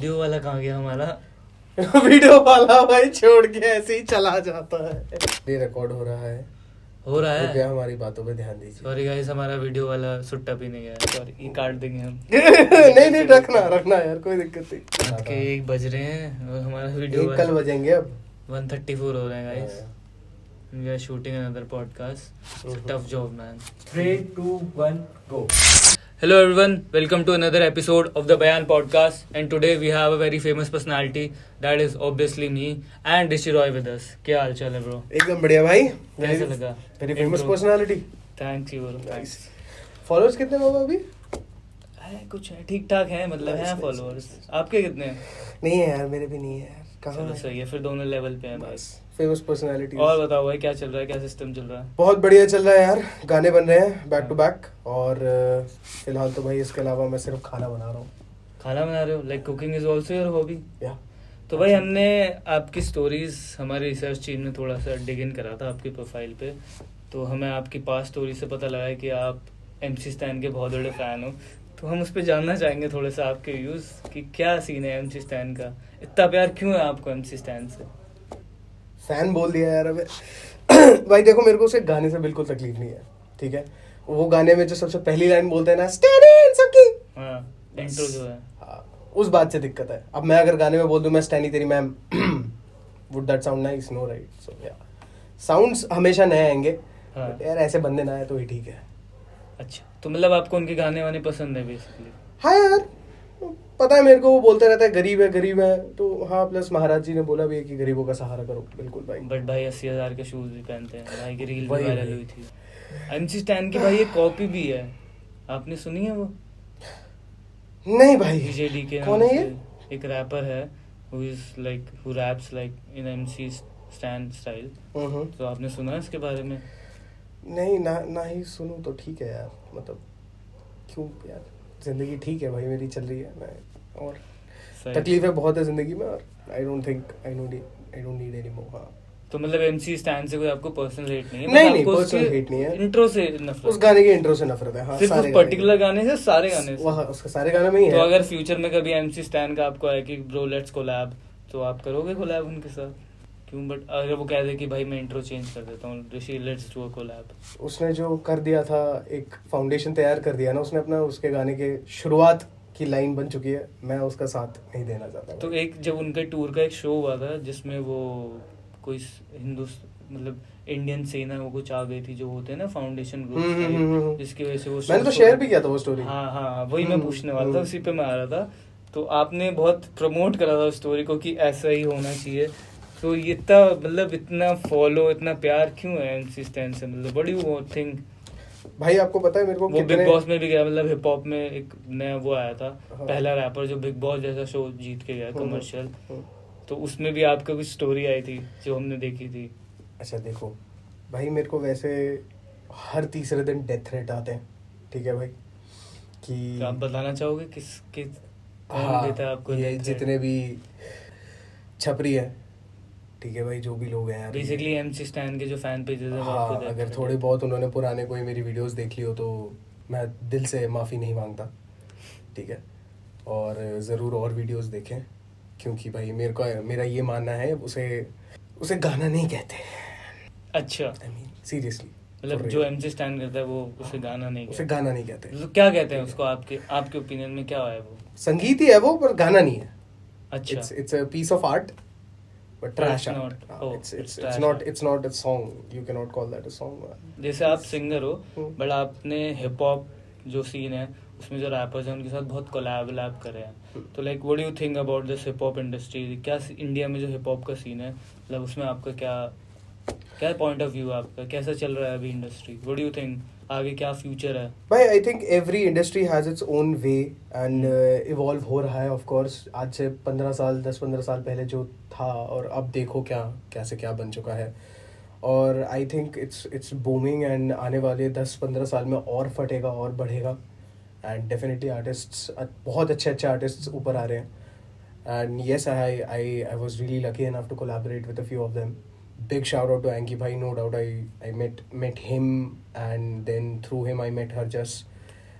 Video वाला कहाँ गया हमारा? वीडियो वाला भाई छोड़ के ऐसे ही चला जाता है। ये रिकॉर्ड हो रहा है कृपया हमारी बातों पे ध्यान दीजिए। सॉरी गाइस, हमारा वीडियो वाला सुट्टा भी नहीं गया, सॉरी, ये काट देंगे हम। नहीं रखना यार, कोई दिक्कत नहीं। रात के 1 बज रहे हैं और हमारा वीडियो कल बजेंगे अब। 1:34 हो रहे हैं guys. We are shooting another podcast. It's a tough job, man. 3, 2, 1, go. Hello everyone, welcome to another episode of the Bayan podcast. And today we have a very famous personality, that is obviously me and Rishi Roy with us. क्या हाल चाल है bro? एकदम बढ़िया भाई। कैसा लगा? Very famous personality. Thanks you bro. Nice. Followers कितने बाबा अभी? कुछ है, ठीक ठाक है, मतलब हैं followers. आपके कितने हैं? नहीं है यार, मेरे भी नहीं है यार। चलो सही है, फिर दोनों लेवल पे हैं बस। Famous personality. और बताओ भाई, क्या चल रहा है, क्या सिस्टम चल रहा है? बहुत बढ़िया चल रहा है यार, गाने बन रहे हैं बैक टू बैक। और फिलहाल तो भाई इसके अलावा मैं सिर्फ खाना बना रहा हूँ। खाना बना रहे हो? Like cooking is also your hobby? या तो भाई हमने आपकी स्टोरीज हमारे रिसर्च टीम में थोड़ा सा डिग इन करा था आपकी प्रोफाइल पे, तो हमें आपकी पास्ट स्टोरी से पता लगा है कि आप MC स्टैन के बहुत बड़े फैन हो। तो हम उस पर जानना चाहेंगे थोड़ा सा आपके व्यूज कि क्या सीन है MC स्टैन का, इतना प्यार क्यों है आपको MC स्टैन से? फैन बोल दिया यार अबे। भाई देखो, मेरे को उसे गाने से बिल्कुल तकलीफ नहीं है, ठीक है। वो गाने में जो सबसे पहली लाइन बोलते हैं ना, स्टैन इन सबकी, हाँ, इंट्रो जो है, उस बात से दिक्कत है। अब मैं अगर गाने में बोल दूं मैं स्टैनी तेरी ma'am, would that sound nice? No right. So yeah, sounds हमेशा नए आएंगे। हाँ। यार ऐसे बंदे ना आए तो ही ठीक है। अच्छा, तो मतलब आपको उनके गाने वाने पसंद है बेसिकली? हाँ यार, पता है मेरे को, वो बोलते रहता है गरीब है तो हाँ। प्लस महाराज जी ने बोला भी है कि गरीबों का सहारा करो। बिल्कुल भाई। बट भाई 80,000 के शूज भी पहनते हैं भाई, की रील भी वही वायरल हुई थी। MC स्टैन की भाई एक कॉपी भी है, आपने सुनी है वो? नहीं भाई, BJD के कौन नाम है ये? से एक रैपर है, who raps like in MC stand style. तो आपने सुना है इसके बारे में? नहीं ना ही सुनूं तो ठीक है यार, मतलब क्यों यार, जिंदगी ठीक है भाई, मेरी चल रही है। मैं और तकलीफें बहुत है जिंदगी में, और I don't need any more. हाँ, तो मतलब MC स्टैन से कोई आपको पर्सनल हेट नहीं है? नहीं पर्सनल हेट नहीं है, इंट्रो से नफरत, उस गाने के इंट्रो से नफरत है। हाँ, सिर्फ उस पर्टिकुलर गाने से, सारे गाने से? वहाँ उसके सारे गाने में ही है। तो अगर फ्यूचर में कभी MC स्टैन का आपको आए कि ब्रो लेट्स कोलैब, तो आप करोगे कोलैब उनके साथ? क्यों? बट अगर वो कह दे कि भाई मैं इंट्रो चेंज कर देता हूँ, ऋषि लेट्स डू अ कोलैब। उसने जो कर दिया था, एक फाउंडेशन तैयार कर दिया ना उसने अपना, उसके गाने के शुरुआत की लाइन बन चुकी है, मैं उसका साथ नहीं देना चाहता। तो एक जब उनके टूर का एक शो हुआ था जिसमें वो कोई हिंदू मतलब इंडियन सेना वो कुछ आ गई थी, जो होते हैं ना फाउंडेशन ग्रुप, जिसकी वजह से वो मैंने तो शेयर भी किया था वो स्टोरी। हाँ, वही मैं पूछने वाला था, उसी पे मैं आ रहा था। तो आपने बहुत प्रमोट करा था उस स्टोरी को कि ऐसा ही होना चाहिए। तो ये इतना फॉलो, इतना प्यार क्यों है MC स्टैन से? मतलब व्हाट डू यू थिंक? भाई आपको पता है मेरे को, वो बिग बॉस में भी गया, मतलब हिप हॉप में एक नया वो आया था, पहला रैपर जो बिग बॉस जैसा शो जीत के गया कमर्शियल। तो उसमें भी आपका कुछ स्टोरी आई थी जो हमने देखी थी। अच्छा देखो भाई, मेरे को वैसे हर तीसरे दिन डेथ थ्रेट आते हैं, ठीक है भाई, कि तो आप बताना चाहोगे किस हाँ, देता है आपको? ये जितने भी छपरी है, ठीक है भाई, जो भी लोग हैं यार, बेसिकली MC स्टैन के जो फैन पेजेस हैं, हाँ, अगर थोड़ी बहुत उन्होंने पुराने कोई मेरी वीडियोस देख ली हो तो मैं दिल से माफ़ी नहीं मांगता, ठीक है। और ज़रूर और वीडियोस देखें, क्योंकि भाई मेरा ये मानना है, उसे गाना नहीं कहते। अच्छा, आई मीन सीरियसली, मतलब जो MC स्टैन करता है वो उसे गाना नहीं कहते? उसे गाना नहीं कहते। तो क्या कहते हैं उसको? आपके ओपिनियन में क्या है वो? संगीत ही है वो, पर गाना नहीं है। अच्छा, it's a piece of art, but trash It's art. not. Oh, It's trash not art. it's not a song. You cannot call that a song. जैसे आप सिंगर हो, बट आपने हिप हॉप जो सीन है उसमें जो रैपर्स हैं उनके साथ बहुत कोलैब करे हैं। तो like what do you think about this hip hop industry? क्या इंडिया में जो हिप हॉप का सीन है, मतलब उसमें आपका क्या पॉइंट ऑफ व्यू है आपका? कैसा चल रहा है अभी industry? What do you think, आगे क्या फ्यूचर है? भाई I think every industry has its own way and evolve हो रहा है। ऑफ कोर्स आज से 10-15 साल पहले जो था, और अब देखो कैसे क्या बन चुका है। और I think it's booming, and आने वाले 10-15 साल में और फटेगा और बढ़ेगा। एंड डेफिनेटली आर्टिस्ट्स, बहुत अच्छे आर्टिस्ट्स ऊपर आ रहे हैं। And yes, I was really lucky enough to collaborate with a few of them. Big shout out to Anki bhai, no doubt. I met him, and then through him I met Harjas,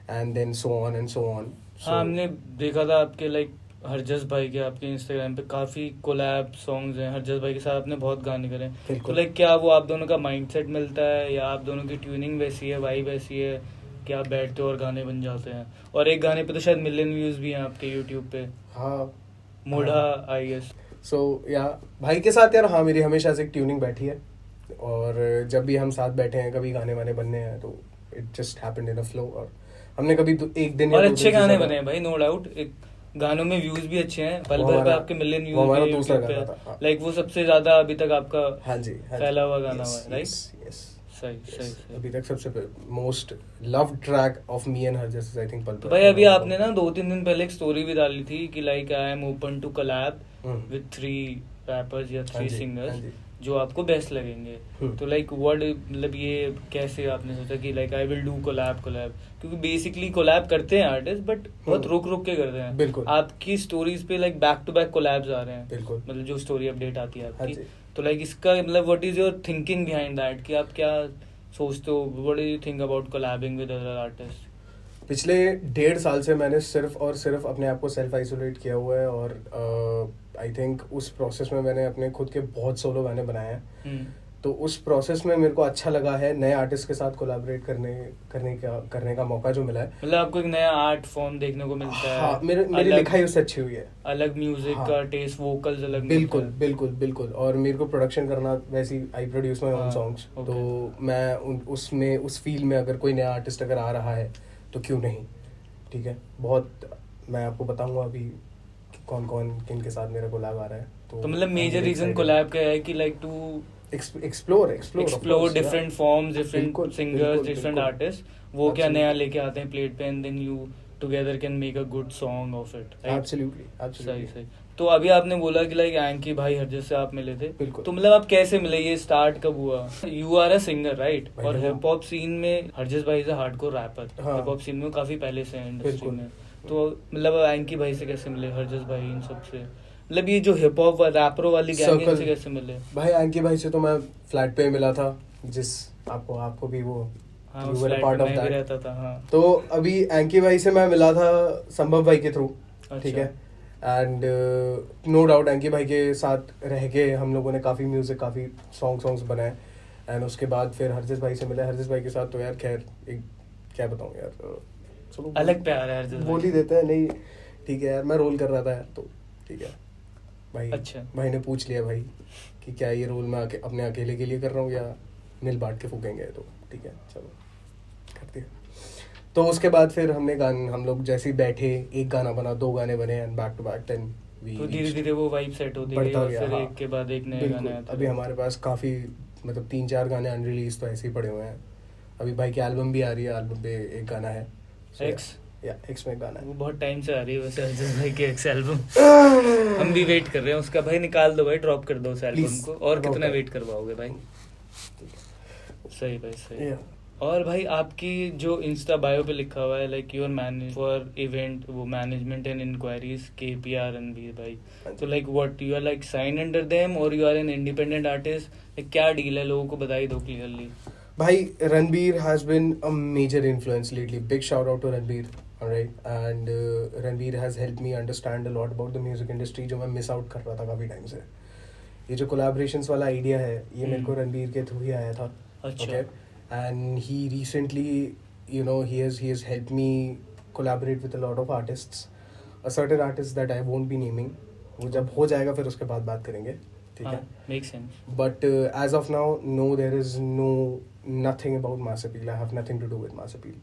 and then so on and so on. हाँ, हमने देखा था आपके like Harjas भाई के आपके Instagram पे काफी कोलैब सॉन्ग्स हैं, हरजस भाई के साथ आपने बहुत गाने करे हैं। तो बिल्कुल। लाइक क्या वो आप दोनों का माइंडसेट मिलता है या आप दोनों की ट्यूनिंग वैसी है, वाइब वैसी है कि आप बैठते हो और गाने बन जाते हैं? और एक गाने पे तो शायद मिलियन व्यूज भी हैं आपके यूट्यूब पे, हाँ मोढ़ा आई गेस। सो या भाई के साथ यार, हाँ मेरी हमेशा से एक ट्यूनिंग बैठी है, और जब भी हम साथ बैठे हैं कभी गाने वाने बनने हैं तो it just happened in a flow, और हमने कभी एक दिन या और 2 दिन अच्छे से गाने ज्यादा- बने हैं भाई, नो डाउट। एक गानों में व्यूज भी अच्छे हैं, पल वो भर पे हमारा- आपके मिलियन वो हमारा व्यूज दूसरा भी गाना यूट्यूब था, हाँ। पे। लाइक वो सबसे ज्यादा अभी तक आपका हाँ जी, हाँ जी, फैला हुआ गाना yes, हुआ है, राइट? yes, yes, सही yes. सही सही। अभी तक सबसे most love track of me and Harjas I think पल तो भाई अभी आपने ना 2-3 दिन पहले एक स्टोरी भी डाली थी कि like I am open to collab with 3 rappers या 3 सिंगर्स जो आपको बेस्ट लगेंगे। तो लाइक व्हाट, मतलब ये कैसे आपने सोचा कि like I will do collab? क्योंकि बेसिकली कोलैब करते हैं आर्टिस्ट, बट बहुत रुक रुक के करते हैं। बिल्कुल। आपकी स्टोरीज पे like back to back collabs आ रहे हैं, बिल्कुल। मतलब जो स्टोरी अपडेट आती है हाँ आपकी। जी। तो लाइक इसका मतलब what is your thinking behind that, कि आप क्या सोचते हो, what do you think about collabing with other artist? पिछले 1.5 साल से मैंने सिर्फ और सिर्फ अपने आप को सेल्फ आइसोलेट किया हुआ है, और आई थिंक उस प्रोसेस में मैंने अपने खुद के बहुत सोलो गाने बनाए हैं। तो उस प्रोसेस में मेरे को अच्छा लगा है नए आर्टिस्ट के साथ कोलैबोरेट करने का मौका जो मिला है। मतलब आपको एक नया आर्ट फॉर्म देखने को मिलता है। हाँ, मेरी लिखाई उससे अच्छी हुई है, अलग म्यूजिक हाँ, का टेस्ट, वोकल्स अलग बिल्कुल मिलता है। बिल्कुल बिल्कुल। और मेरे को प्रोडक्शन करना, वैसी आई प्रोड्यूस माय ओन हाँ, सॉन्ग्स, okay. तो मैं उसमें उस फील्ड में अगर कोई नया आर्टिस्ट अगर आ रहा है तो क्यों नहीं, ठीक है। बहुत मैं आपको बताऊंगा अभी कौन कौन किन के साथ मेरा कोलैब आ रहा है। तो मतलब मेजर रीजन कोलैब का है कि like to explore different forms, different singers, different artist, वो क्या Absolutely. नया लेके आते हैं प्लेट पे, and then you together can make a good song of it, right? Absolutely सही सही। तो अभी आपने बोला कि लाइक एंकी भाई हरजस से आप मिले थे, बिल्कुल। तो मतलब आप कैसे मिले, ये स्टार्ट कब हुआ? You are a singer, right? भाई और वो- हिप हॉप सीन में हरजस भाई इज अ हार्डकोर रैपर, हाँ। हिप हॉप सीन में काफी पहले से इंडस्ट्री बिल्कुल। में। तो मतलब एंकी भाई से कैसे मिले, हरजस भाई, इन सब से? मतलब ये जो हिप हॉप रैपरों वाली गैंग है, Circle। इनसे कैसे मिले? भाई अंकी भाई से तो मैं फ्लैट पे मिला था, जिस आपको भी वो हाँ, you उस were a फ्लैट part में of मैं भी that। रहता था, हाँ। तो अभी एंकी भाई से मैं मिला था संभव भाई के थ्रू, ठीक अच्छा। है। एंड नो डाउट एंकी भाई के साथ रह के हम लोगों ने काफ़ी म्यूज़िक, काफ़ी सॉन्ग्स बनाए। एंड उसके बाद फिर हरजस भाई से मिला। हरजस भाई के साथ तो यार खैर एक क्या बताऊँ यार, चलो अलग प्यार है हरजस बोल भाई। ही देते हैं, नहीं ठीक है यार, मैं रोल कर रहा था यार, तो ठीक है भाई। अच्छा। भाई ने पूछ लिया भाई कि क्या ये रोल मैं अपने अकेले के लिए कर रहा हूँ या मिल बांट के फूकेंगे, तो ठीक है चलो कर दिया। तो उसके बाद फिर हम लोग जैसे ही बैठे, एक गाना बना, 2 गाने बने, एंड बैक टू बैक 10 तो धीरे धीरे वो वाइब सेट होती गई बढ़ता और गया, फिर हाँ। एक के बाद एक नए बिल्कुल। गाने आते अभी गए। हमारे पास काफ़ी मतलब 3-4 गाने अनरिलीज तो ऐसे ही पड़े हुए हैं। अभी भाई की एल्बम भी आ रही है, एल्बम पे एक गाना है एक्स, या एक्स में एक गाना है। वो बहुत टाइम से आ रही है वैसे हरजस भाई की एक्स एल्बम। हम भी वेट कर रहे हैं उसका। भाई निकाल दो भाई, ड्रॉप कर दो उस एल्बम Please, को। और drop कितना कर। वेट करवाओगे भाई? सही भाई सही। Yeah. और भाई आपकी जो इंस्टा बायो पे लिखा हुआ है like your manage for event, वो management and inquiries KPR Ranbir भाई, तो like what you are like sign under them और you are an independent artist? Like क्या डील है, लोगों को बताई दो क्लियरली। भाई Ranbir has been a major influence lately. Big shout out to Ranbir, alright? And Ranbir has helped me understand a lot about the music industry, जो मैं miss out कर रहा था काफ़ी टाइम से। ये जो कोलैबोरेशंस वाला आइडिया है, ये मेरे को रणबीर के थ्रू ही आया था। अच्छा। Okay? And he recently, you know, he has helped me collaborate with a lot of artists. A certain artist that I won't be naming. वो जब हो जाएगा फिर उसके बाद बात करेंगे, ठीक है? Make sense. But as of now, no, there is nothing about Mass Appeal. I have nothing to do with Mass Appeal.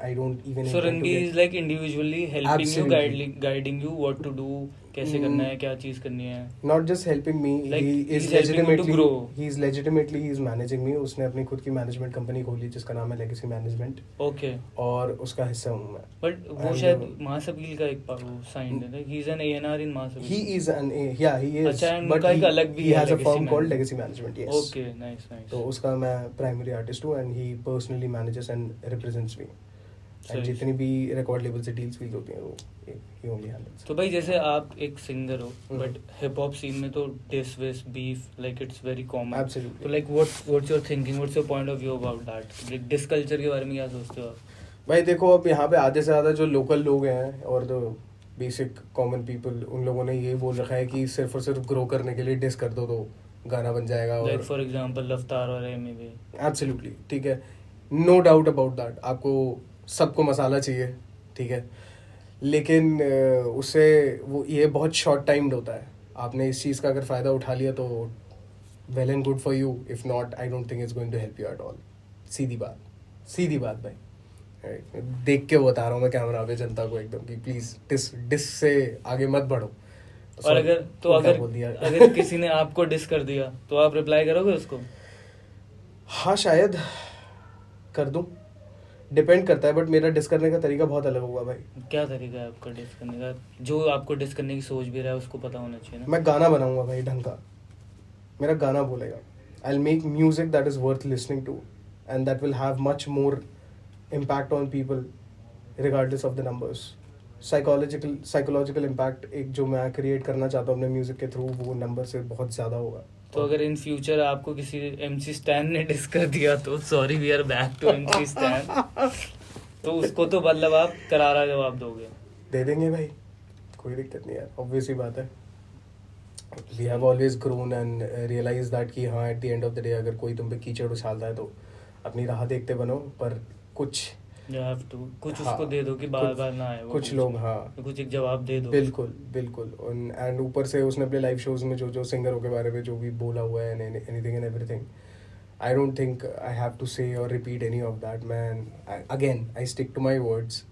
I don't even. So intend to Ranbir get- is like individually helping Absolutely. you, guiding you what to do, कैसे करना है, क्या चीज करनी है। Not just helping me, Like, he is he's helping you to grow. he is managing me. उसने अपनी खुद की मैनेजमेंट कंपनी खोली जिसका नाम है लेगेसी मैनेजमेंट, ओके। और उसका हिस्सा हूँ मैं। बट वो And, शायद मास अपील का एक साइन है, he is an A&R in mass appeal. He is he is. अच्छा, and but उनका एक अलग भी he है, has a Legacy firm called Management. Legacy Management. Yes. Okay, nice nice. तो उसका मैं प्राइमरी आर्टिस्ट हूँ, and he personally manages and represents me. And सही। जितनी भी रिकॉर्ड लेवल से डील्स वील होती हैं वो ही ओनली हैंडल्स। तो भाई जैसे आप एक सिंगर हो, हम्म। बट हिप हॉप सीन में तो डिस विस beef like it's very common. Absolutely. तो like what's your thinking, what's your point of view about that? Diss culture के बारे में क्या सोचते हो आप? भाई देखो, अब यहाँ पे आधे से ज़्यादा जो लोकल लोग हैं और बेसिक कॉमन पीपल, उन लोगों ने ये बोल रखा है कि सिर्फ और सिर्फ ग्रो करने के लिए डिस कर दो तो गाना बन जाएगा. लाइक फॉर एग्जांपल रफ्तार और एमी भी. एब्सोल्युटली, ठीक है, नो डाउट अबाउट दैट. आपको सबको मसाला चाहिए, ठीक है, लेकिन उससे वो ये बहुत शॉर्ट टाइम्ड होता है. आपने इस चीज़ का अगर फ़ायदा उठा लिया तो well and good for you. If not, I don't think it's going to help you at all. सीधी बात भाई. देख के बता रहा हूँ मैं कैमरा पे जनता को एकदम कि प्लीज़ डिस से आगे मत बढ़ो. और अगर किसी ने आपको डिस कर दिया तो आप रिप्लाई करोगे उसको? हाँ, शायद कर दूं, डिपेंड करता है, बट मेरा डिस करने का तरीका बहुत अलग होगा भाई. क्या तरीका है आपका डिस करने का? जो आपको डिस करने की सोच भी रहा है उसको पता होना चाहिए ना. मैं गाना बनाऊंगा भाई ढंग का, मेरा गाना बोलेगा. I will make music that is worth listening to and that will have much more impact on people regardless of the numbers. Psychological impact एक जो मैं क्रिएट करना चाहता हूँ अपने म्यूजिक के थ्रू, वो नंबर से बहुत ज़्यादा होगा. तो अगर इन फ्यूचर आपको किसी MC स्टैन ने डिस कर दिया तो sorry, we are back to MC stan, तो उसको तो मतलब आप करारा जवाब दोगे? दे देंगे भाई, कोई दिक्कत नहीं यार, ऑब्वियस ही बात है. We have always grown and realize that कि हाँ, at the end of the day अगर कोई तुम पे कीचड़ उछालता है तो अपनी राह देखते बनो, पर कुछ कुछ हाँ, उसको दे दो कि बार बार ना आए वो. कुछ लोग हाँ, कुछ एक जवाब दे दो. बिल्कुल. एंड ऊपर से उसने अपने लाइव शोज में जो सिंगरों के बारे में जो भी बोला हुआ है, anything and everything, I don't think I have to say और repeat any of that. Man, again I stick to my words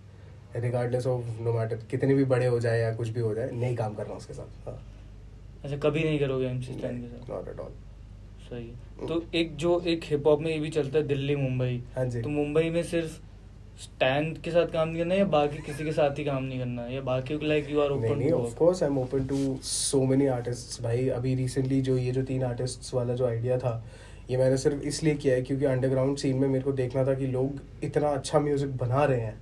regardless of, no matter कितने भी बड़े हो जाए या कुछ भी हो जाए, नहीं काम करना उसके साथ. हाँ. अच्छा, कभी नहीं करोगे MC स्टैन के साथ? Not at all. सही. तो एक हिप हॉप में ये भी चलता है दिल्ली मुंबई. हाँ जी. तो मुंबई में सिर्फ स्टैन के साथ काम नहीं करना है या बाकी किसी के साथ ही काम नहीं करना है, या बाकी लाइक यू आर ओपन? नहीं, of course I am open to so many artists भाई. अभी रिसेंटली जो 3 आर्टिस्ट्स वाला जो आइडिया था, ये मैंने सिर्फ इसलिए किया है क्योंकि अंडरग्राउंड सीन में मेरे को देखना था कि लोग इतना अच्छा म्यूजिक बना रहे हैं,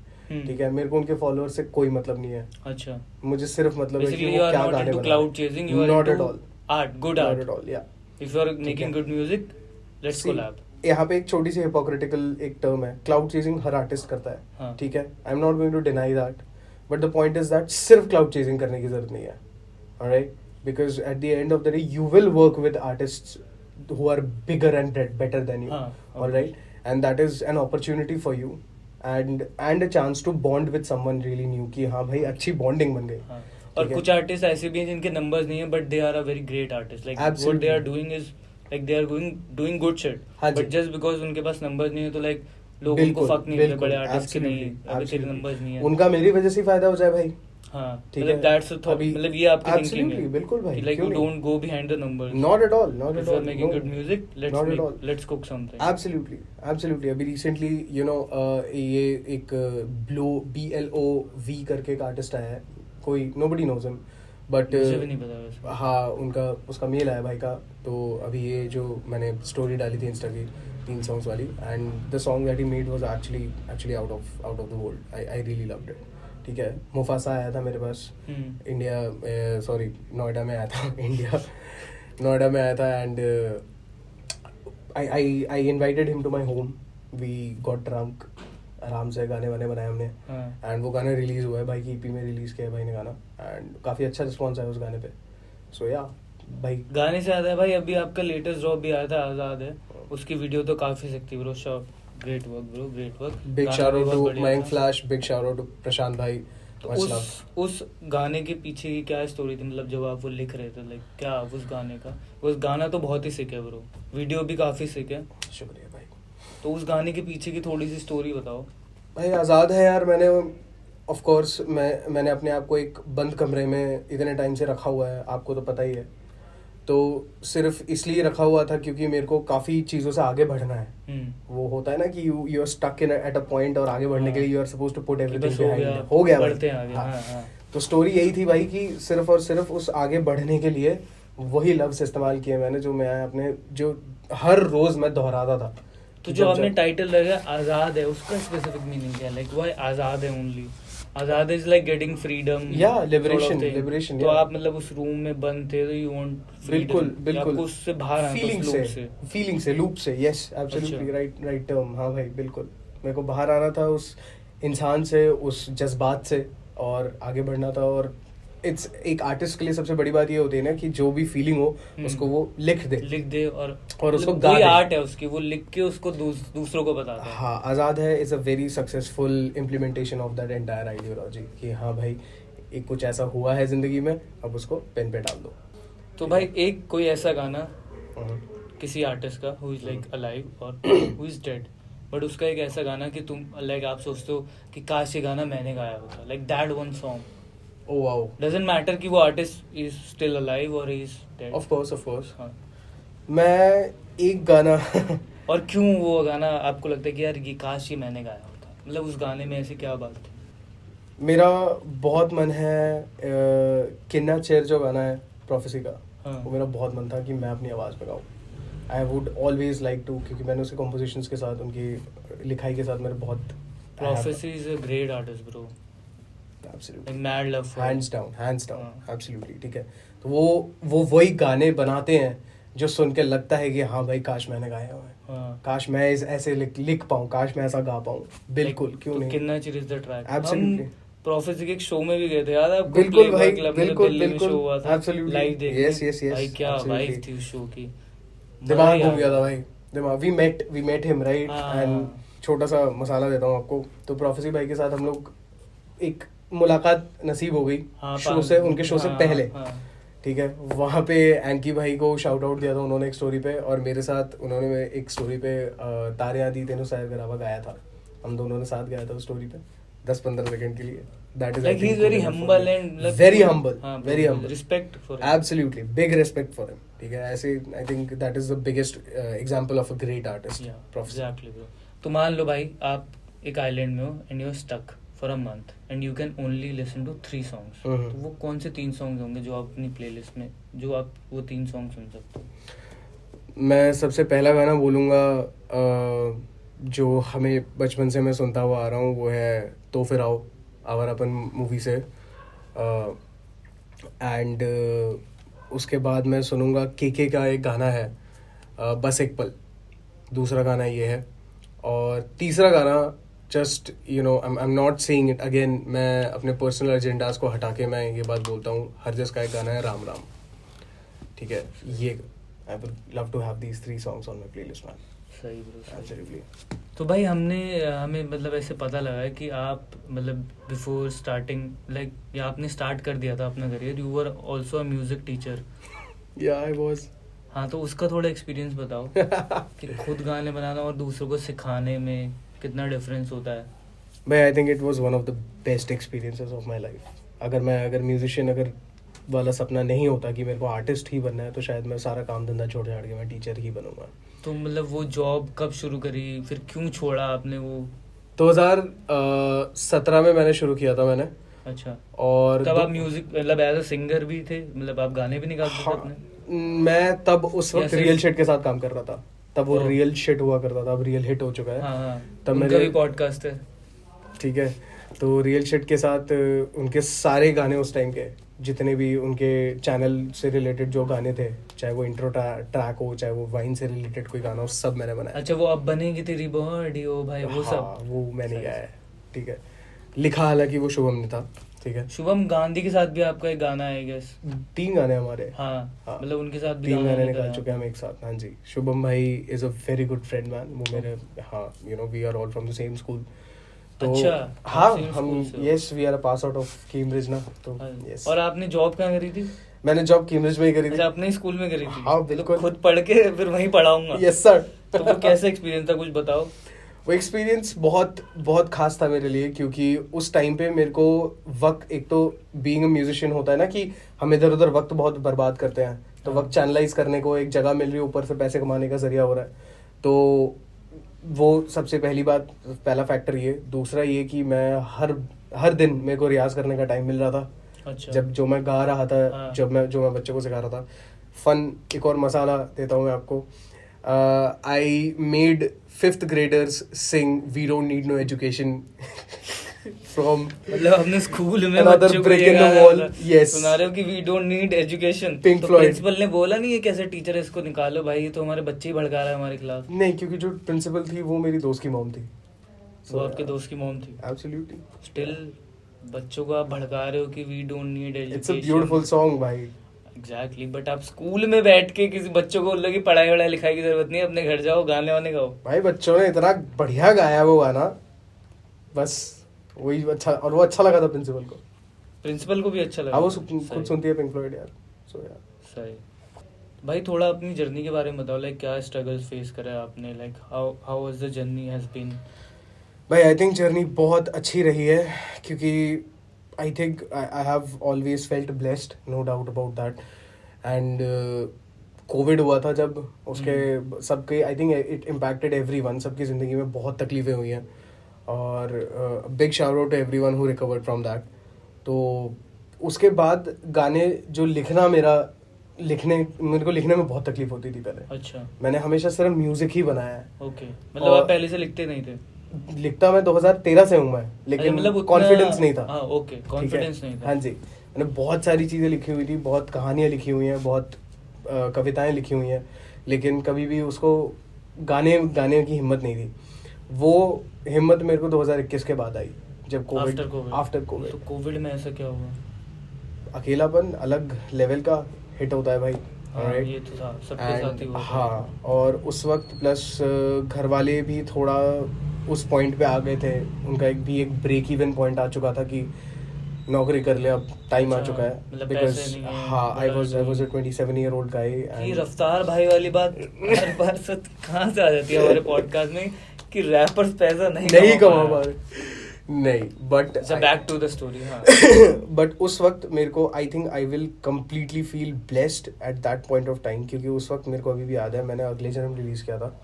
ठीक है. मेरे को उनके फॉलोअर्स से कोई मतलब नहीं है. अच्छा. मुझे सिर्फ मतलब है कि वो क्या गाने बना cloud chasing, you are not at all. Art, good art. Not at all. Yeah if you are making good music, let's collab. यहाँ पे एक छोटी सी हिपोक्रिटिकल एक टर्म है, क्लाउड चेजिंग हर आर्टिस्ट करता है, ठीक है. I am not going to deny that, but the point is that सिर्फ क्लाउड चेजिंग करने की जरूरत नहीं है. Alright, because at the end of the day you will work with artists who are bigger and better than you, all right, and that is an opportunity for you and a chance to bond with someone really new कि हाँ भाई अच्छी bonding बन गई. और कुछ artist ऐसे भी हैं जिनके नंबर्स नहीं है but they are a very great artist, like what they are doing is like they are doing good shit, but just because उनके पास नंबर्स नहीं है तो लाइक लोगों को फक नहीं है बड़े आर्टिस्ट के नहीं अभी तेरे नंबर्स नहीं है, उनका मेरी वजह से फायदा हो जाए भाई. हाँ, मतलब दैट्स अ थॉट, मतलब ये आपकी थिंकिंग है. बिल्कुल भाई, like you don't go behind the numbers. Not at all. If you are making good music, let's cook something. Absolutely. अभी रिसेंटली यू नो ये एक BLOV करके एक आर्टिस्ट आया है, कोई नोबडी नोज हिम, बट मुझे भी नहीं पता वैसे. हाँ, उसका मेल आया भाई का. तो अभी ये जो मैंने स्टोरी डाली थी इंस्टा की 3 सॉन्ग्स वाली, and the song that he made was actually out of the world. I really loved it. ठीक है. मुफासा आया था मेरे पास इंडिया, सॉरी नोएडा में आया था. नोएडा में आया था and I invited him to my home. We got drunk, आराम से गाने वाने बनाए हमने, एंड वो गाना रिलीज हुआ है भाई की EP में रिलीज किया है भाई ने गाना, एंड काफी अच्छा रिस्पॉन्स आया उस गाने पे. सो या भाई, गाने से आता है भाई, अभी आपका लेटेस्ट ड्रॉप भी आया था आजाद है, उसकी वीडियो तो काफी सकती bro. Shop great work bro, great work. Big shout out to Mayank Flash, big shout out to Prashant भाई. तो उस गाने के पीछे की क्या स्टोरी थी, मतलब जब आप वो लिख रहे थे, लाइक क्या उस गाने का, उस गाना तो बहुत ही सिक है ब्रो, वीडियो भी काफी सिक है. शुक्रिया भाई. तो उस गाने के पीछे की थोड़ी सी स्टोरी बताओ भाई. आज़ाद है यार, मैंने ऑफ कोर्स मैंने अपने आप को एक बंद कमरे में इतने टाइम से रखा हुआ है, आपको तो पता ही है. तो सिर्फ इसलिए रखा हुआ था क्योंकि मेरे को काफ़ी चीज़ों से आगे बढ़ना है. वो होता है ना कि you are stuck in at a point, और आगे बढ़ने के लिए you are suppose to put everything behind. हो गया भाई. तो स्टोरी यही थी भाई कि सिर्फ और सिर्फ उस आगे बढ़ने के लिए वही लफ्ज़ इस्तेमाल किए मैंने जो मैं अपने जो हर रोज़ मैं दोहराता था. तो जो आपने टाइटल लगा आज़ाद है, उसका स्पेसिफिक मीनिंग क्या है? लाइक व्हाई आज़ाद है only? Azad is like getting freedom, या लिबरेशन. तो आप मतलब उस रूम में बंद थे तो यू वांट बिल्कुल आपको उससे बाहर आना, फीलिंग से लूप से. Yes, absolutely right term. हाँ भाई बिल्कुल, मेरे को बाहर आना था उस इंसान से, उस जज्बात से और आगे बढ़ना था। और इट्स एक आर्टिस्ट के लिए सबसे बड़ी बात ये होती है ना कि जो भी फीलिंग हो उसको वो लिख दे और उसको मतलब गा वही दे। आर्ट है उसकी, वो लिख के उसको दूसरों को बताता है। हाँ, आज़ाद है is a very successful implementation of that entire ideology कि हाँ भाई एक कुछ ऐसा हुआ है ज़िंदगी में, अब उसको पेन पे डाल दो। तो भाई एक कोई ऐसा गाना हम्म। किसी आर्टिस्ट का हु इज लाइक अलाइव और हु इज डेड, बट उसका एक ऐसा गाना कि तुम लाइक आप सोचते हो कि काश ये गाना मैंने गाया होता, like that one song. Oh wow. Doesn't matter कि वो आर्टिस्ट इज स्टिल अलाइव और he is dead. Of course हाँ। मैं एक गाना और क्यों वो गाना आपको लगता है कि यार ये काश ये मैंने गाया होता, मतलब उस गाने में ऐसी क्या बात थी? मेरा बहुत मन है किन्ना चेयर जो गाना है प्रोफेसी का, हाँ। वो मेरा बहुत मन था कि मैं अपनी आवाज़ में गाऊँ। I would always like to, क्योंकि मैंने उसके कॉम्पोजिशंस के साथ उनकी लिखाई के साथ मेरे बहुत prophecy is a great artist bro, absolutely like mad love for hands down हाँ। एब्सोल्युटली। ठीक है, तो वो वही गाने बनाते हैं जो सुन के लगता है कि हाँ भाई काश मैंने गाया हुआ है, हाँ। काश मैं ऐसे लिख पाऊँ, काश मैं ऐसा गा पाऊँ। बिल्कुल, Like, क्यों तो नहीं। कितना चिर इज द ट्रैक। Absolutely. हम प्रोफेसी के एक शो में भी गए थे, याद है आपको? बिल्कुल भाई, Playboy Club में बिल्कुल, दिल्ली में बिल्कुल, शो हुआ था, absolutely. लाइव देखने। Yes, भाई क्या absolutely. वाइब थी उस शो की, दिमाग मजा घूम ही गया आ था भाई, दिमाग। We met him right. हाँ। एंड छोटा सा मसाला देता हूँ आपको, तो प्रोफेसी भाई के साथ हम लोग एक मुलाकात नसीब हो गई हाँ, शो से, उनके शो से हाँ, पहले। हाँ। ठीक है, वहाँ पे एंकी भाई को शाउट आउट दिया था उन्होंने एक स्टोरी पे, और मेरे साथ उन्होंने एक स्टोरी पे तारे आदि तेनों सायर गरावा गाया था। हम दोनों ने साथ गाया था उस स्टोरी पे 10-15 सेकंड के लिए। That is Like he is very humble and like very humble, हाँ, very humble. respect for him। Absolutely, big respect for him. ठीक है, ऐसे I think that is the biggest example of a great artist, Yeah, prophecy. exactly bro। तो मान लो भाई आप एक island में हो and you are stuck for a month and you can only listen to 3 songs, hmm. तो वो कौन से 3 सॉन्ग्स होंगे जो आप अपनी प्लेलिस्ट में, जो आप वो 3 सॉन्ग सुन सकते हो? मैं सबसे पहला गाना बोलूँगा जो हमें बचपन से मैं सुनता हुआ आ रहा हूँ, वो है तो फिर आओ, आवारापन मूवी से। एंड उसके बाद मैं सुनूंगा के का एक गाना है बस एक पल, दूसरा गाना ये है। और तीसरा गाना just you know I am not saying it again, मैं अपने पर्सनल एजेंडाज को हटा के मैं ये बात बोलता हूँ, हरजस का एक गाना है राम राम। ठीक है, ये I would love to have these 3 songs on my playlist man. सही ब्रो, सही। एब्सोल्युटली। तो भाई हमें मतलब ऐसे पता लगा है कि आप मतलब बिफोर स्टार्टिंग लाइक या आपने स्टार्ट कर दिया था अपना career, you were also a music teacher. या आई वाज। हाँ, तो उसका थोड़ा एक्सपीरियंस बताओ कि खुद गाने बनाना और दूसरों को सिखाने में कितना डिफरेंस होता है। भाई I think it was one of the best experiences of my life. अगर म्यूजिशियन वाला सपना नहीं होता कि मेरे को आर्टिस्ट ही बनना है, तो शायद मैं सारा काम धंधा छोड़ छाड़ के मैं टीचर ही बनूंगा। तो मतलब वो जॉब कब शुरू करी, फिर क्यों छोड़ा आपने वो? 2017 में मैंने शुरू किया था मैंने। अच्छा, और तब आप म्यूजिक मतलब एज अ सिंगर भी थे, मतलब आप गाने भी निकालते थे हाँ, अपने? मैं तब उस वक्त या रियल सिर्फ- शिट के साथ काम कर रहा था, तब वो ओह। रियल शिट हुआ करता था, अब रियल हिट हो चुका है। हाँ हाँ, तब उनका मेरे- भी पॉडकास्ट है। ठीक है, तो रियल शिट के साथ उनके सारे गाने उस टाइम के जितने भी उनके चैनल से रिलेटेड जो गाने थे, चाहे वो इंट्रो ट्रैक हो, चाहे वो वाइन से रिलेटेड कोई गाना हो, सब मैंने बनाया। अच्छा, वो अब बनेगी तेरी बॉडी ओ भाई, वो हाँ, सब वो मैंने सही। गाया है। ठीक है, लिखा हालांकि वो शुभम ने था। ठीक है, शुभम गांधी के साथ भी आपका एक गाना है आई गेस। 3 गाने हमारे। हाँ, हाँ। मतलब उनके साथ भी 3 गाने निकला निकाल है। चुके हैं हम एक साथ। हाँ जी, शुभम भाई is a very good friend man. वो मेरे, हाँ, you know we are all from the same school. तो अच्छा, हाँ, आप same हम school से हो। Yes we are a pass out of Cambridge ना, तो यस। और आपने जॉब कहाँ करी थी? मैंने जॉब कैम्ब्रिज में ही करी थी। अच्छा, अपने ही स्कूल में करी थी? हाँ, तो बिल्कुल। खुद पढ़ के फिर वहीं पढ़ाऊंगा। Yes sir. तो वो कैसा एक्सपीरियंस था, कुछ बताओ। वो एक्सपीरियंस बहुत बहुत खास था मेरे लिए, क्योंकि उस टाइम पे मेरे को वक्त, एक तो बीइंग अ म्यूजिशियन होता है ना कि हम इधर उधर वक्त बहुत बर्बाद करते हैं, तो हाँ। वक्त चैनलाइज करने को एक जगह मिल रही है, ऊपर से पैसे कमाने का जरिया हो रहा है। तो वो सबसे पहली बात, पहला फैक्टर ये। दूसरा ये कि मैं हर दिन मेरे को रियाज करने का टाइम मिल रहा था। अच्छा, जब जो मैं गा रहा था, हाँ। जो मैं बच्चों को सिखा रहा था। फन एक और मसाला देता हूँ मैं आपको। I made 5th graders sing "We Don't Need No Education" from मतलब अपने स्कूल में Another बच्चों को Brick ये in the गाना Wall, yes. सुना रहे हो कि we don't need education. Pink तो Floyd. प्रिंसिपल ने बोला नहीं है कैसे टीचर है, इसको निकालो भाई, ये तो हमारे बच्चे ही भड़का रहा है हमारे खिलाफ। नहीं, क्योंकि जो प्रिंसिपल थी वो मेरी दोस्त की मॉम थी। वो आपके दोस्त की मॉम थी। एब्सोल्युटली। स्टिल बच्चों को आप भड़का रहे हो कि we don't need education. It's a beautiful song भाई. एग्जैक्टली. बट आप स्कूल में बैठ के किसी बच्चों को बोल रहे हो कि पढ़ाई वढ़ाई लिखाई की जरूरत नहीं है, अपने घर जाओ गाने वाने गाओ. भाई बच्चों ने इतना बढ़िया गाया वो गाना, बस वही अच्छा, और वो अच्छा लगा था प्रिंसिपल को. प्रिंसिपल को भी अच्छा लगा. हाँ वो सही. खुद सुनती है पिंक फ्लॉयड यार. सो यार सही. भाई थोड़ा अपनी जर्नी के बारे में बताओ, लाइक क्या स्ट्रगल्स फेस करा है आपने, like how was the journey has been. भाई आई थिंक जर्नी बहुत अच्छी रही है, क्योंकि I think I have always felt blessed, no doubt about that. And covid हुआ था जब, उसके सबके I think it impacted everyone. सबकी ज़िंदगी में बहुत तकलीफें हुई हैं, और big shout out to everyone who recovered from that. तो उसके बाद गाने जो मेरे को लिखने में बहुत तकलीफ होती थी पहले. अच्छा. मैंने हमेशा सिर्फ म्यूजिक ही बनाया है. ओके. मतलब आप पहले से लिखते नहीं थे. लिखता मैं 2013 से हूँ मैं, लेकिन मतलब कॉन्फिडेंस नहीं था. हाँ ओके, कॉन्फिडेंस नहीं था. हाँ जी, मैंने बहुत सारी चीज़ें लिखी हुई थी, बहुत कहानियाँ लिखी हुई हैं, बहुत कविताएं लिखी हुई हैं, लेकिन कभी भी उसको गाने की हिम्मत नहीं थी. वो हिम्मत मेरे को 2021 के बाद आई, जब कोविड. After Covid. तो कोविड में ऐसा क्या हुआ? अकेलापन अलग लेवल का हिट होता है भाई. हाँ, ये तो था सबके साथ ही हुआ. हाँ, और उस वक्त प्लस घर वाले भी थोड़ा उस पॉइंट पे आ गए थे. उनका एक ब्रेक इवन पॉइंट आ चुका था कि नौकरी कर ले, अब टाइम आ चुका है. मतलब बिकॉज पैसे नहीं है, हाँ, I was a 27-year-old guy. ये रफ्तार भाई वाली बात हर बार से कहाँ से आ जाती है हमारे पॉडकास्ट में कि रैपर्स पैसा नहीं कमा पा रहे. नहीं, but back to the story. हाँ. बट उस वक्त मेरे को I think I will completely feel blessed at that point of time, क्योंकि उस वक्त मेरे को अभी भी याद है, मैंने अगले जन्म रिलीज किया था,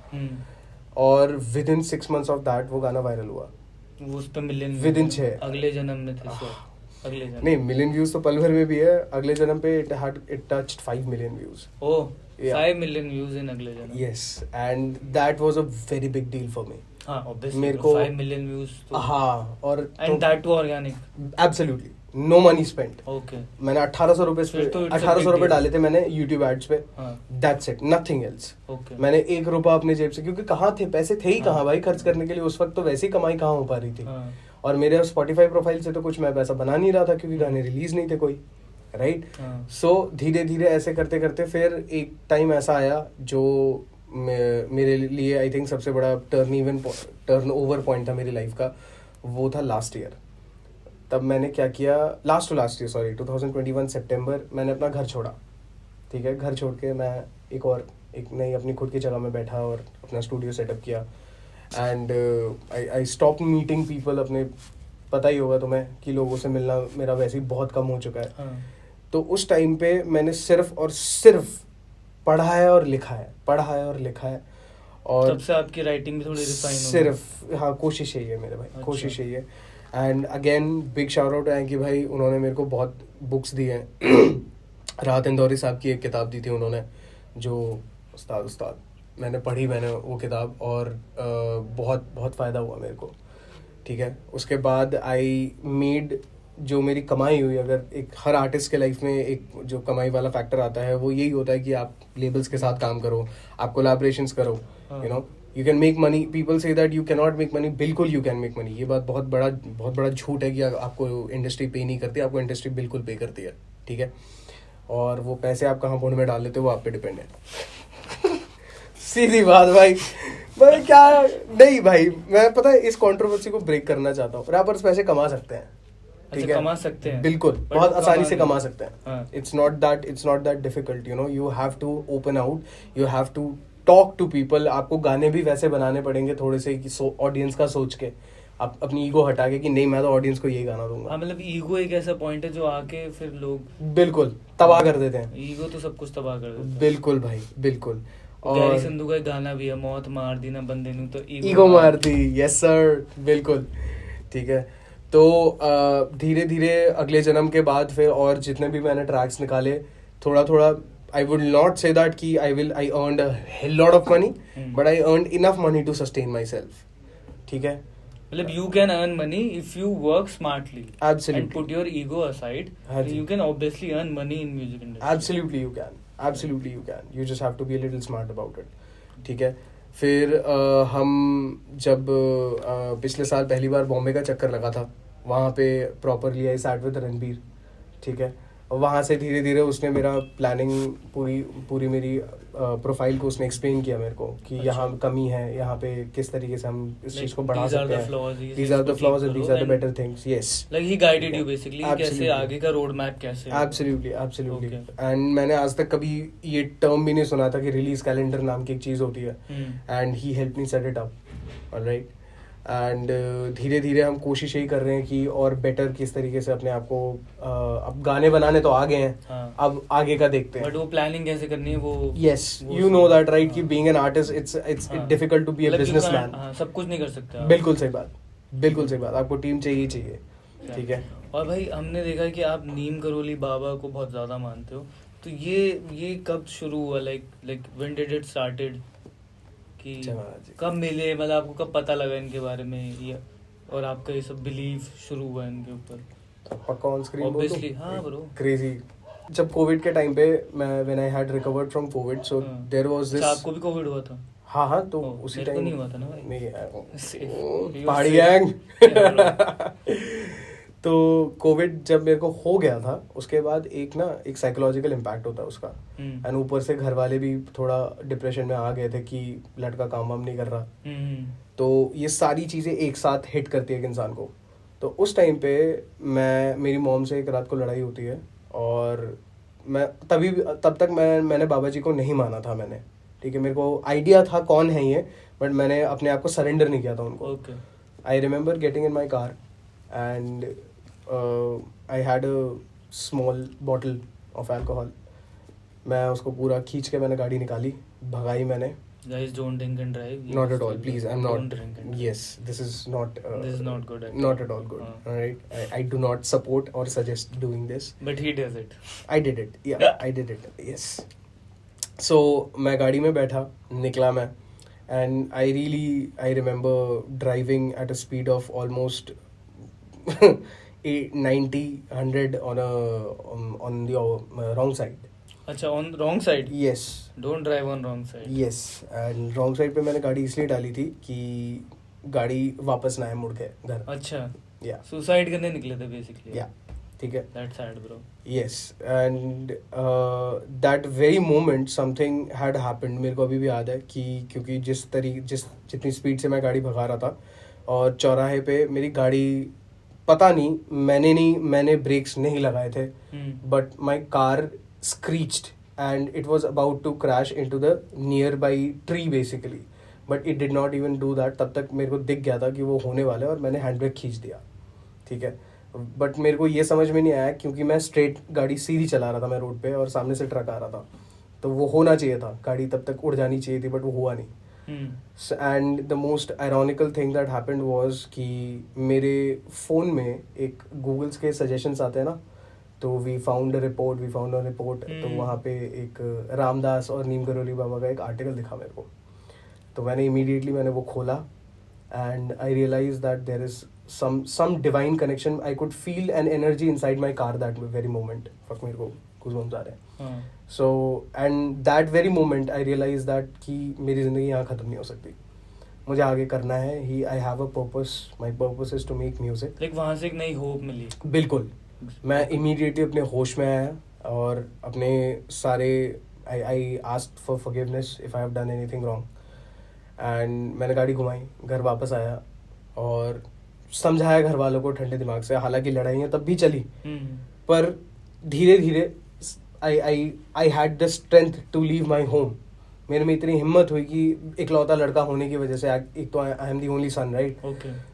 और with in 6 months of that वो गाना वायरल हुआ. वो उस पे मिलियन विद इन 6. अगले जन्म में थे. अगले जन्म नहीं, मिलियन व्यूज तो पल भर में भी है. अगले जन्म पे it touched 5 million views. Oh, Yeah. 5 million views in अगले जन्म. Yes, and that was a very big deal for me. हाँ, obviously मेरे को 5 million views तो. हाँ, और and that too organic. Absolutely, no money spent. Okay. मैंने 1800 रुपए डाले थे मैंने YouTube ads पे. हाँ. That's it, nothing else. Okay. मैंने 1 रुपया अपने जेब से, क्योंकि कहाँ थे पैसे, थे ही कहाँ भाई खर्च करने के लिए. उस वक्त तो वैसे ही कमाई कहाँ हो पा रही थी. हाँ. और मेरे Spotify प्रोफाइल से तो कुछ मैं पैसा बना नहीं रहा था, क्योंकि गाने रिलीज नहीं थे कोई. राइट. सो धीरे धीरे ऐसे करते करते फिर एक टाइम ऐसा आया जो मेरे लिए आई थिंक सबसे बड़ा टर्न ओवर पॉइंट था मेरी लाइफ का. वो था लास्ट ईयर. तब मैंने क्या किया, लास्ट ईयर 2021 सितंबर, मैंने अपना घर छोड़ा. ठीक है, घर छोड़ के मैं एक नई अपनी खुद की जगह में बैठा और अपना स्टूडियो सेटअप किया. And I stop meeting people. अपने पता ही होगा तुम्हें कि लोगों से मिलना मेरा वैसे ही बहुत कम हो चुका है. हाँ. तो उस टाइम पे मैंने सिर्फ और सिर्फ पढ़ा है और लिखा है. और तब से आपकी राइटिंग भी थोड़ी रिफाइन हो सिर्फ हाँ, कोशिश यही है मेरे भाई. अच्छा. कोशिश यही है. And again big shout out है कि भाई उन्होंने मेरे को बहुत बुक्स दी हैं. राहत इंदौरी साहब की एक किताब दी थी उन्होंने, जो उस्ताद मैंने पढ़ी वो किताब, और बहुत बहुत फ़ायदा हुआ मेरे को. ठीक है. उसके बाद आई मेड, जो मेरी कमाई हुई, अगर एक हर आर्टिस्ट के लाइफ में एक जो कमाई वाला फैक्टर आता है वो यही होता है कि आप लेबल्स के साथ काम करो, आप कोलैबोरेशंस करो. You know, you can make money. People say that you can not make money. बिल्कुल यू कैन मेक मनी. ये बात बहुत बड़ा झूठ है कि आपको इंडस्ट्री पे नहीं करती. आपको इंडस्ट्री बिल्कुल पे करती है. ठीक है. और वो पैसे आप कहाँ पुण्य में डाल लेते हो वो आप पे डिपेंड है. सीधी बात भाई. क्या नहीं भाई, मैं पता है इस कंट्रोवर्सी को ब्रेक करना चाहता हूँ. रैपर्स पैसे कमा सकते हैं. ठीक है, कमा सकते हैं बिल्कुल, बहुत आसानी से कमा सकते हैं. हाँ. It's not that difficult. You know, you have to open out, you have to talk to people. आपको गाने भी वैसे बनाने पड़ेंगे थोड़े से ऑडियंस का सोच के, आप अपनी ईगो हटा के कि नहीं मैं तो ऑडियंस को यही गाना दूंगा. हाँ, मतलब ईगो एक ऐसा पॉइंट है जो आके फिर लोग बिल्कुल तबाह कर देते हैं. ईगो तो सब कुछ तबाह कर देता है. बिल्कुल भाई, बिल्कुल. गैरी संधू का एक गाना भी है, मौत मार दी ना बंदे नू तो ईगो मार दी. यस सर, बिल्कुल. ठीक है. तो धीरे धीरे अगले जन्म के बाद फिर और जितने भी मैंने ट्रैक्स निकाले, थोड़ा I would not say that कि I earned a hell lot of money, but I earned enough money to sustain myself. ठीक है. मतलब you can earn money if you work smartly. Absolutely. And put your ego aside. You can obviously earn money in music industry. Absolutely you can. You just have to be a little smart about it. ठीक है. फिर हम जब पिछले साल पहली बार बॉम्बे का चक्कर लगा था, वहाँ पे properly I sat with Ranbir, ठीक है। और वहाँ से धीरे धीरे उसने मेरा प्लानिंग पूरी मेरी प्रोफाइल को उसने एक्सप्लेन किया मेरे को कि यहाँ कमी है, यहाँ पे किस तरीके से हम इस चीज़ को बढ़ा सकते हैं, these are the flaws and these are the better things, yes, like he guided you basically कैसे आगे का रोड मैप कैसे, absolutely and मैंने आज तक कभी ये टर्म भी नहीं सुना था कि रिलीज कैलेंडर नाम की एक चीज़ होती है, and he helped me set it up, alright, and धीरे धीरे हम कोशिश यही कर रहे हैं कि और बेटर किस तरीके से अपने आप को अब गाने बनाने तो आ गए हैं, हाँ. अब आगे का देखते हैं, बट वो प्लानिंग कैसे करनी है वो, yes you know that right, कि being an artist it's difficult to be a businessman, सब कुछ नहीं कर सकते, बिल्कुल सही बात, आपको टीम चाहिए, ठीक है। और भाई हमने देखा है कि आप नीम करोली बाबा को बहुत ज्यादा मानते हो, तो ये कब शुरू हुआ, like when did it started, कि कब मिले, मतलब आपको कब पता लगा इनके बारे में ये, और आपका ये सब बिलीव शुरू हुआ इनके ऊपर? पक्का ऑन स्क्रीन ऑब्वियसली, हाँ ब्रो, क्रेजी। जब कोविड के टाइम पे मैं when I had recovered from COVID, so there was this, आपको भी कोविड हुआ था? हाँ तो उसी टाइम नहीं हुआ था ना भाई, नहीं पहाड़ी गैंग तो कोविड जब मेरे को हो गया था, उसके बाद एक साइकोलॉजिकल इम्पैक्ट होता है उसका, एंड ऊपर से घर वाले भी थोड़ा डिप्रेशन में आ गए थे कि लड़का काम वाम नहीं कर रहा, तो ये सारी चीज़ें एक साथ हिट करती है एक इंसान को। तो उस टाइम पे मेरी मॉम से एक रात को लड़ाई होती है, और मैं तब तक मैंने बाबा जी को नहीं माना था मैंने, ठीक है, मेरे को आइडिया था कौन है ये, बट मैंने अपने आप को सरेंडर नहीं किया था उनको। I remember getting in my car and I had a small bottle of alcohol, मैं उसको पूरा खींच के मैंने गाड़ी निकाली, भगाई मैंने। Guys, don't drink and drive. Not at all, please. I'm not. Don't drink and drive. Yes, this is not. This is not good. Not at all good. All right, I do not support or suggest doing this. But he does it. I did it. Yeah, I did it. Yes. So मैं गाड़ी में बैठा, निकला मैं, and I remember driving at a speed of almost 90, 100 on the wrong side. अच्छा, on wrong side. Yes. Don't drive on wrong side. Yes, and wrong side पे मैंने गाड़ी इसलिए डाली थी कि गाड़ी वापस ना आए मुड़ के घर। अच्छा, या सुसाइड करने निकले थे बेसिकली। या ठीक है, That's sad bro. yes, and that very moment something had happened, मेरे को अभी भी याद है कि क्योंकि जितनी स्पीड से मैं गाड़ी भगा रहा था, और चौराहे पे मेरी गाड़ी, पता नहीं मैंने ब्रेक्स नहीं लगाए थे, but my car screeched and it was about to crash into the nearby tree basically, but it did not even do that. तब तक मेरे को दिख गया था कि वो होने वाला है, और मैंने हैंड ब्रेक खींच दिया, ठीक है, बट मेरे को ये समझ में नहीं आया क्योंकि मैं स्ट्रेट गाड़ी सीधी चला रहा था मैं रोड पे, और सामने से ट्रक आ रहा था, तो वो होना चाहिए था, गाड़ी तब तक उड़ जानी चाहिए थी, बट वो हुआ नहीं। And the most ironical thing that happened was कि मेरे फ़ोन में एक गूगल्स के सजेशंस आते हैं ना, तो वी फाउंड अ रिपोर्ट, तो वहाँ पे एक रामदास और नीम करोली बाबा का एक आर्टिकल दिखा मेरे को, तो मैंने इमीडिएटली वो खोला, and I realise that there is some divine connection. I could feel an energy inside my car that very moment. Fuck, मेरे को goosebumps आ रहे हैं। So and that very moment I realized that कि मेरी ज़िंदगी यहाँ ख़त्म नहीं हो सकती, मुझे आगे करना है। I have a purpose. My purpose is to make music. like वहाँ से एक नई होप मिली। बिल्कुल, मैं इमीडिएटली अपने होश में आया, और अपने सारे I asked for forgiveness if I have done anything wrong, and मैंने गाड़ी घुमाई, घर वापस आया, और समझाया घर वालों को ठंडे दिमाग से, हालांकि लड़ाइयाँ तब भी चली, पर धीरे धीरे I had the strength to leave my home. मेरे में इतनी हिम्मत हुई कि इकलौता लड़का होने की वजह से, एक तो I am the only son, right,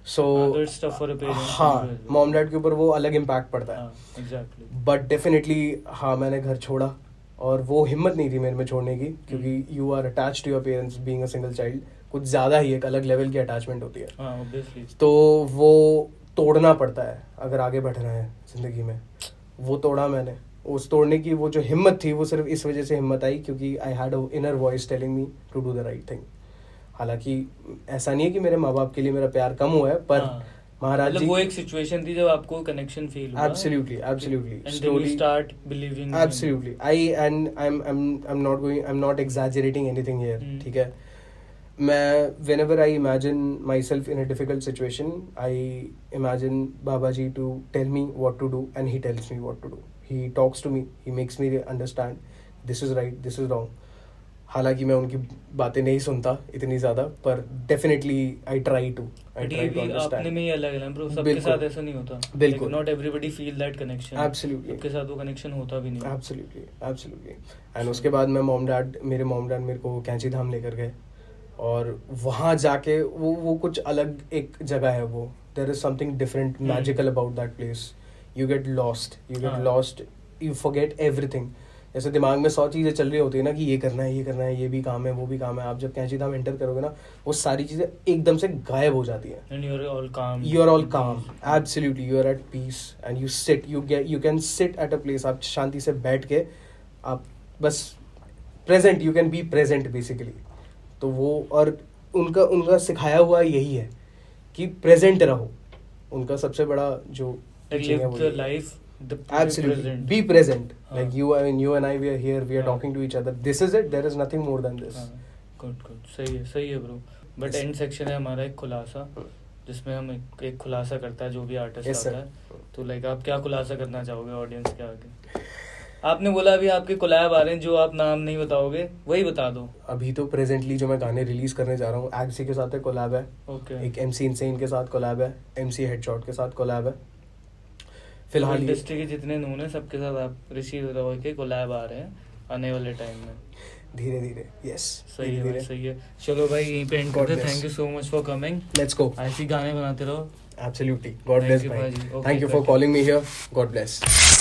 so हाँ, मॉम डैड के ऊपर वो अलग इम्पैक्ट पड़ता है, बट डेफिनेटली हाँ, मैंने घर छोड़ा, और वो हिम्मत नहीं थी मेरे में छोड़ने की, क्योंकि you are attached to your parents, being a single child, कुछ ज़्यादा ही एक अलग लेवल की अटैचमेंट होती है, तो वो तोड़ना पड़ता है अगर आगे बढ़ना है ज़िंदगी में। वो तोड़ा मैंने, उस तोड़ने की वो जो हिम्मत थी, वो सिर्फ इस वजह से हिम्मत आई क्योंकि I had a inner voice telling me to do the right thing. हालांकि ऐसा नहीं है कि मेरे माँ बाप के लिए मेरा प्यार कम हुआ है, पर महाराज जी, वो एक सिचुएशन थी जब आपको कनेक्शन फील हुआ। Absolutely. And then you start believing. Absolutely. I'm not exaggerating anything here. ठीक है, मैं whenever I imagine myself in a difficult situation, I imagine Babaji to tell me what to do, and he tells me what to do. He talks to me, he makes me understand this is right, this is wrong. हालांकि मैं उनकी बातें नहीं सुनता इतनी ज़्यादा, पर definitely I try to but ये भी अपने में ही अलग है ब्रो, सबके बिल्कुल। साथ ऐसा नहीं होता. बिल्कुल। Not everybody feel that connection. Absolutely सबके साथ वो कनेक्शन होता भी नहीं. Absolutely absolutely. एंड उसके बाद मैं मेरे मॉम डैड मेरे को कैंची धाम लेकर गए, और वहाँ जाके वो कुछ अलग एक जगह है. वो there is something different magical about that place. You get lost, you forget everything. जैसे दिमाग में 100 चीज़ें चल रही होती है ना, कि ये करना है, ये भी काम है, वो भी काम है. आप जब कैंची धाम एंटर करोगे ना, वो सारी चीज़ें एकदम से गायब हो जाती हैं. And you're all calm. You are all calm. Absolutely, you are at peace, and you sit. You can sit at a place. आप शांति से बैठ के आप बस present. You can be present basically. तो वो और उनका सिखाया हुआ यही है कि present रहो. उनका सबसे बड़ा जो teaching है वो Live the life. Absolutely. Present. Be present. हाँ. Like you and I, we are here. We are हाँ. talking to each other. This is it. There is nothing more than this. Good. सही है bro. But and section है हमारा एक खुलासा, जिसमें हम एक खुलासा करता है जो भी आर्टिस्ट Yes, आता है. तो लाइक आप क्या खुलासा करना चाहोगे ऑडियंस के आगे? आपने बोला अभी आपके कोलैब आ रहे हैं, जो आप नाम नहीं बताओगे वही बता दो. अभी तो प्रेजेंटली जो मैं गाने रिलीज करने जा रहा हूँ, एग्सी के साथ कोलैब है. ओके. एक MC इनसेन के साथ कोलैब है. MC हेडशॉट के साथ कोलैब है. फिलहाल इंडस्ट्री के जितने नून है सबके साथ आप ऋषि रॉय के कोलैब आ रहे हैं आने वाले टाइम में. धीरे धीरे. यस, सही है. चलो भाई यहीं पे एंड करते हैं. Thank you so much for coming. Let's go. ऐसे ही गाने बनाते रहो. Absolutely. God Thank bless. you, Bhai. Baji. Okay, Thank you for thank you. calling me here. God bless.